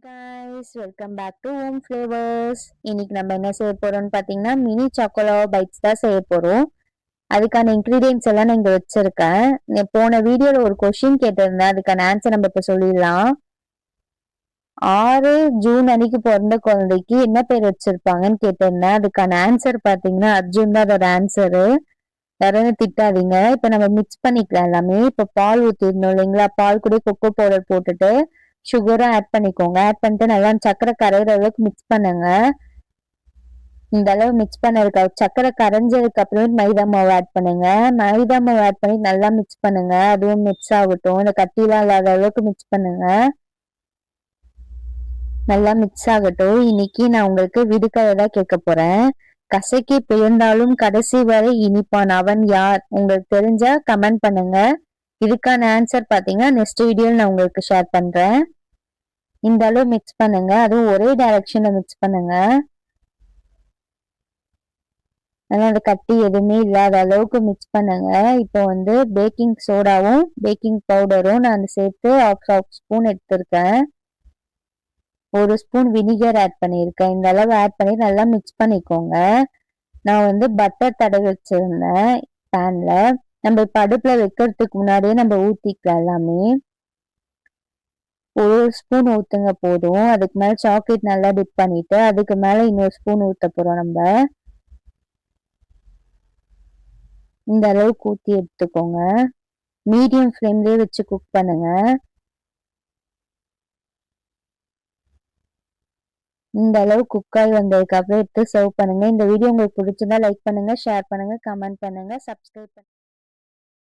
guys, welcome back to Home Flavors. இன்னைக்கு நம்ம என்ன செய்ய போறோம்னு பாத்தீங்கன்னா மினி சாக்கோலா பைட்ஸ் தான் செய்ய போறோம். அதுக்கான இன்கிரீடியன்ஸ் எல்லாம் நான் இங்க வச்சிருக்கேன். போன வீடியோல ஒரு கொஸ்டின் கேட்டிருந்தேன், அதுக்கான ஆன்சர் நம்ம இப்ப சொல்லிடலாம். 6 ஜூன் அன்னைக்கு பிறந்த குழந்தைக்கு என்ன பேர் வச்சிருப்பாங்கன்னு கேட்டிருந்தேன். அதுக்கான ஆன்சர் பாத்தீங்கன்னா அர்ஜுன் தான் அதோட ஆன்சரு. யாரும் திட்டாதீங்க. இப்ப நம்ம மிக்ஸ் பண்ணிக்கலாம் எல்லாமே. இப்ப பால் ஊத்திடணும் இல்லைங்களா? பால் கூட கொக்கோ பவுடர் போட்டுட்டு சுகரும் ஆட் பண்ணிக்கோங்க. ஆட் பண்ணிட்டு நல்லா சக்கரை கரையிற அளவுக்கு மிக்ஸ் பண்ணுங்க. இந்த அளவு மிக்ஸ் பண்ணதுக்கு சக்கரை கரைஞ்சதுக்கு அப்புறம் மைதா மாவு ஆட் பண்ணுங்க. மைதா மாவு ஆட் பண்ணி நல்லா மிக்ஸ் பண்ணுங்க. அதுவும் மிக்ஸ் ஆகட்டும். இந்த கட்டிலாம் இல்லாத அளவுக்கு மிக்ஸ் பண்ணுங்க. நல்லா மிக்ஸ் ஆகட்டும். இன்னைக்கு நான் உங்களுக்கு விடுகதை தான் கேட்க போறேன். கசக்கி பிறந்தாலும் கடைசி வரை இனிப்பான் அவன் யார்? உங்களுக்கு தெரிஞ்சா கமெண்ட் பண்ணுங்க. இதுக்கான ஆன்சர் பாத்தீங்கன்னா நெக்ஸ்ட் வீடியோல நான் உங்களுக்கு ஷேர் பண்றேன். இந்த அளவு மிக்ஸ் பண்ணுங்க. அதுவும் ஒரே டைரக்ஷன்ல மிக்ஸ் பண்ணுங்க. ஆனா அந்த கட்டி எதுவுமே இல்லாத அளவுக்கு மிக்ஸ் பண்ணுங்க. இப்போ பேக்கிங் சோடாவும் பேக்கிங் பவுடரும் நான் சேர்த்து ஹாஃப் ஸ்பூன் எடுத்திருக்கேன். 1 ஸ்பூன் வினிகர் ஆட் பண்ணியிருக்கேன். இந்த அளவு ஆட் பண்ணி நல்லா மிக்ஸ் பண்ணிக்கோங்க. நான் பட்டர் தடவி வச்சிருந்தேன் பேன்ல. நம்ம இப்ப அடுப்புல வைக்கிறதுக்கு முன்னாடியே நம்ம ஊத்திக்கலாம் எல்லாமே. 1 ஸ்பூன் ஊத்துங்க போதும். அதுக்கு மேல சாக்லேட் நல்லா டிப் பண்ணிட்டு அதுக்கு மேல இன்னொரு ஸ்பூன் ஊத்த போறோம் நம்ம. இந்த அளவுக்கு ஊத்தி எடுத்துக்கோங்க. மீடியம் ஃப்ளேம்லயே வச்சு குக் பண்ணுங்க. இந்த அளவு குக் ஆகி வந்ததுக்கு அப்புறம் எடுத்து சர்வ் பண்ணுங்க. இந்த வீடியோ உங்களுக்கு பிடிச்சிருந்தா லைக் பண்ணுங்க, ஷேர் பண்ணுங்க, கமெண்ட் பண்ணுங்க, சப்ஸ்கிரைப் பண்ணுங்க.